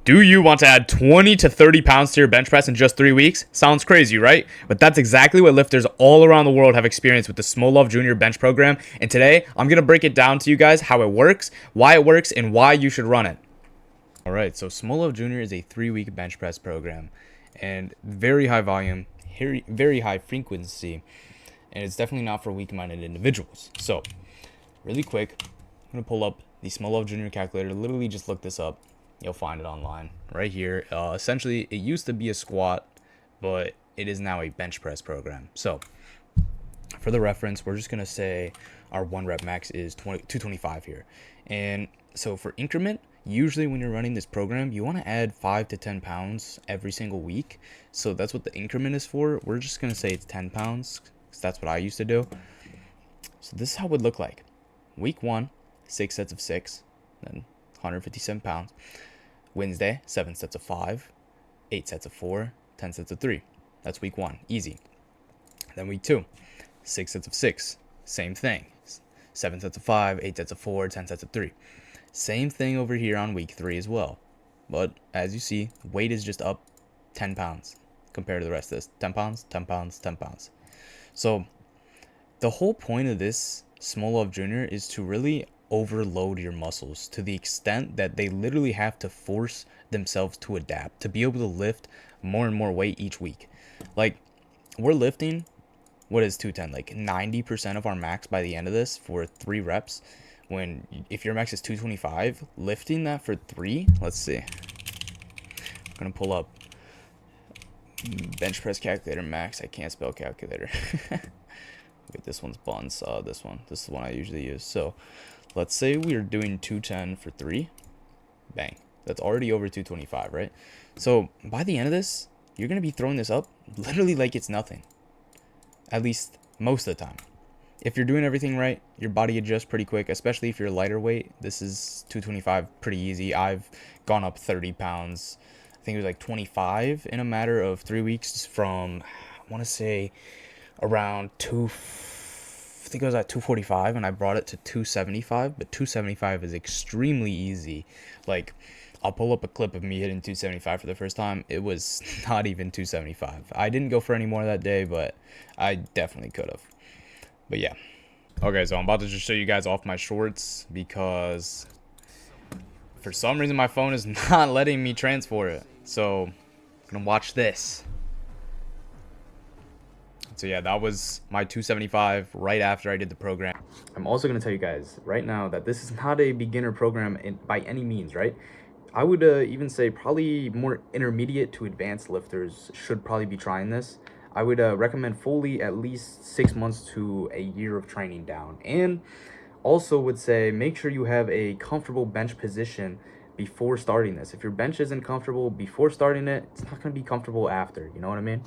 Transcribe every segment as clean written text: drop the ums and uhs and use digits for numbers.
Do you want to add 20 to 30 pounds to your bench press in just 3 weeks? Sounds crazy, right? But that's exactly what lifters all around the world have experienced with the SMOLOV JR bench program. And today, I'm going to break it down to you guys how it works, and why you should run it. All right, so SMOLOV JR is a 3-week bench press program and very high volume, very high frequency, and it's definitely not for weak-minded individuals. So, really quick, I'm going to pull up the SMOLOV JR calculator. Literally just look this up. You'll find it online right here. Essentially, it used to be a squat, but it is now a bench press program. So for the reference, we're just going to say our 1 rep max is 225 here. And so for increment, usually when you're running this program, you want to add 5 to 10 pounds every single week. So that's what the increment is for. We're just going to say it's 10 pounds because that's what I used to do. So this is how it would look like. Week 1, 6 sets of 6, then 157 pounds. Wednesday, 7 sets of 5, 8 sets of 4, 10 sets of 3. That's week 1, easy. Then week 2, 6 sets of 6, same thing. 7 sets of 5, 8 sets of 4, 10 sets of 3. Same thing over here on week 3 as well. But as you see, weight is just up 10 pounds compared to the rest of this. 10 pounds, 10 pounds, 10 pounds. So the whole point of this SMOLOV JR is to really overload your muscles to the extent that they literally have to force themselves to adapt to be able to lift more and more weight each week. Like, we're lifting, what is 210? Like 90% of our max by the end of this for 3 reps. When if your max is 225, lifting that for 3, let's see. I'm gonna pull up bench press calculator max. I can't spell calculator. Wait, this one's buns. This is the one I usually use. So let's say we are doing 210 for 3. Bang. That's already over 225, right? So by the end of this, you're going to be throwing this up literally like it's nothing. At least most of the time. If you're doing everything right, your body adjusts pretty quick, especially if you're lighter weight. This is 225 pretty easy. I've gone up 30 pounds. I think it was like 25 in a matter of 3 weeks from, I want to say, around I think it was at 245, and I brought it to 275, but 275 is extremely easy. Like, I'll pull up a clip of me hitting 275 for the first time. It was not even 275. I didn't go for any more that day, but I definitely could have. But yeah. Okay, so I'm about to just show you guys off my shorts because for some reason my phone is not letting me transfer it. So I'm gonna watch this. So yeah, that was my 275 right after I did the program. I'm also going to tell you guys right now that this is not a beginner program by any means, right? I would even say probably more intermediate to advanced lifters should probably be trying this. I would recommend fully at least 6 months to a year of training down. And also would say make sure you have a comfortable bench position before starting this. If your bench isn't comfortable before starting it, it's not going to be comfortable after. You know what I mean?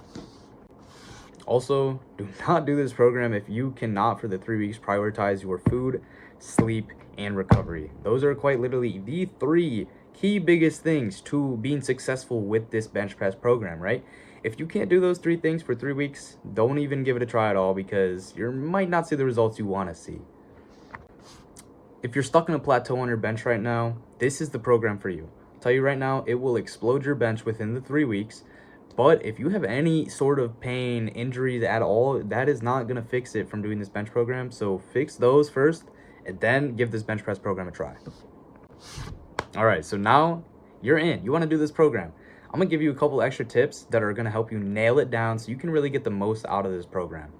Also, do not do this program if you cannot, for the 3 weeks, prioritize your food, sleep, and recovery. Those are quite literally the 3 key biggest things to being successful with this bench press program, right? If you can't do those 3 things for 3 weeks, don't even give it a try at all because you might not see the results you want to see. If you're stuck in a plateau on your bench right now, this is the program for you. I'll tell you right now, it will explode your bench within the 3 weeks. But if you have any sort of pain, injuries at all, that is not going to fix it from doing this bench program. So fix those first and then give this bench press program a try. All right, so now you're in. You want to do this program. I'm going to give you a couple extra tips that are going to help you nail it down so you can really get the most out of this program.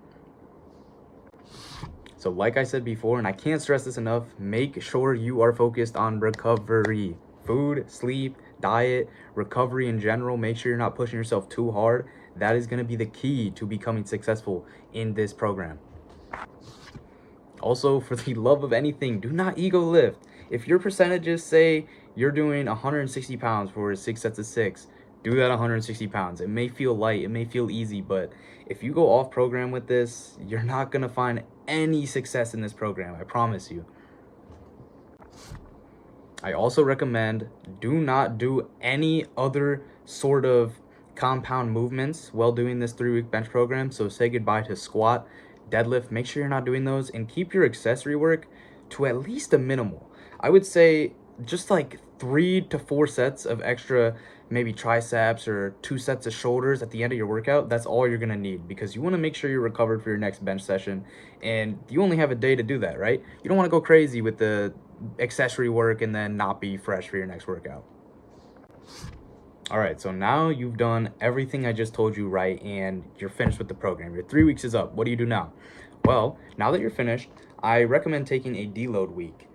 So like I said before, and I can't stress this enough, make sure you are focused on recovery. Food, sleep, diet, recovery in general. Make sure you're not pushing yourself too hard. That is going to be the key to becoming successful in this program. Also, for the love of anything, do not ego lift. If your percentages say you're doing 160 pounds for 6 sets of 6, do that 160 pounds. It may feel light, it may feel easy, but if you go off program with this, you're not going to find any success in this program. I promise you. I also recommend do not do any other sort of compound movements while doing this 3-week bench program. So say goodbye to squat, deadlift. Make sure you're not doing those and keep your accessory work to at least a minimal. I would say just like 3 to 4 sets of extra, maybe triceps or 2 sets of shoulders at the end of your workout. That's all you're gonna need, because you want to make sure you're recovered for your next bench session, and you only have a day to do that, right? You don't want to go crazy with the accessory work and then not be fresh for your next workout. All right, so now you've done everything I just told you, right? And you're finished with the program. Your 3 weeks is up. What do you do now? Well, now that you're finished, I recommend taking a deload week.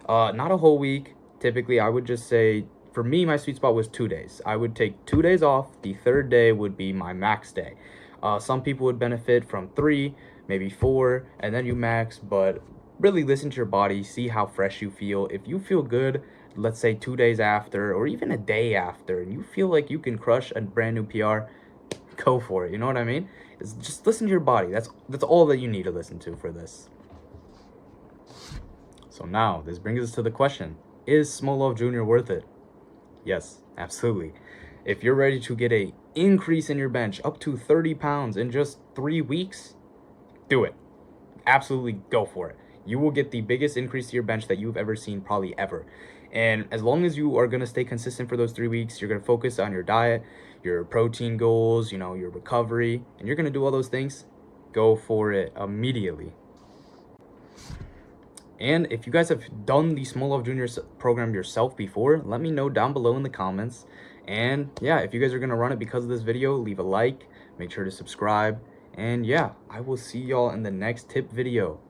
Not a whole week. Typically, I would just say, for me, my sweet spot was 2 days. I would take 2 days off. The third day would be my max day. Some people would benefit from 3, maybe 4, and then you max, but really listen to your body, see how fresh you feel. If you feel good, let's say 2 days after, or even a day after, and you feel like you can crush a brand new PR, go for it. You know what I mean? It's just listen to your body. That's all that you need to listen to for this. So now this brings us to the question: is SMOLOV Jr. worth it? Yes, absolutely. If you're ready to get a increase in your bench up to 30 pounds in just 3 weeks, do it. Absolutely go for it. You will get the biggest increase to your bench that you've ever seen, probably ever. And as long as you are going to stay consistent for those 3 weeks, you're going to focus on your diet, your protein goals, your recovery, and you're going to do all those things, go for it immediately. And if you guys have done the SMOLOV Junior program yourself before, let me know down below in the comments. And yeah, if you guys are going to run it because of this video, leave a like, make sure to subscribe. And yeah, I will see y'all in the next tip video.